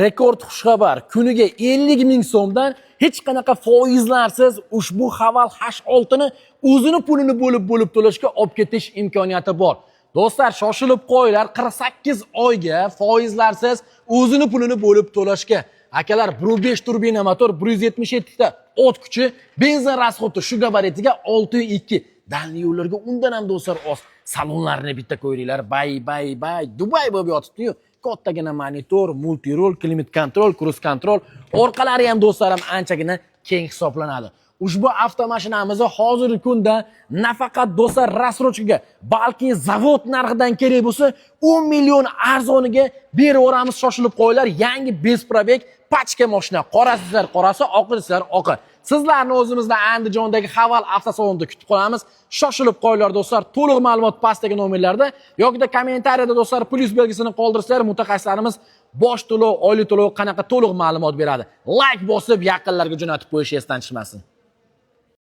Rekord xushxabar. Kuniga 50 ming so'mdan hech qanaqa foizlarsiz ushbu Haval H6 ni o'zini pulini bo'lib to'lashga olib ketish imkoniyati bor. Do'stlar, shoshilib qo'yinglar, 48 oyga foizlarsiz o'zini pulini bo'lib to'lashga. Akalar, 1.5 turbina motor, 177 ta ot kuchi, benzin rasxodi shu gabaritiga 6.2. Danli yo'llarga undan ham do'stlar oz. Salonlarni bitta ko'ringlar, bay, Dubay bo'lib yotibdi-yu. Kattagina monitor, multirol, klimat kontrol, cruise kontrol, orqalari ham do'stlarim anchagina keng hisoblanadi. Ushbu avtomashinamizni hozirgi kunda nafaqat do'stlar rasrochkaga, balki zavod narxidan kerak bo'lsa 10 million arzoniga beraveramiz. Shoshilib qo'yinglar. Yangi bezprobek pachka mashina. Qorasizlar qorasi, oqisizlar oqi. Sizlarni o'zimizda Andijondagi Haval avtosalonida kutib qolamiz. Shoshilib qo'yinglar do'stlar. To'liq ma'lumot pastdagi nomerlarda yoki kommentariyada do'stlar plus belgisini qoldirsanglar, mutaxassislarimiz bosh to'lov, oylik to'lov qanaqa to'liq ma'lumot beradi. Like bosib, yaqinlarga jo'natib qo'yish esdan chiqmasin.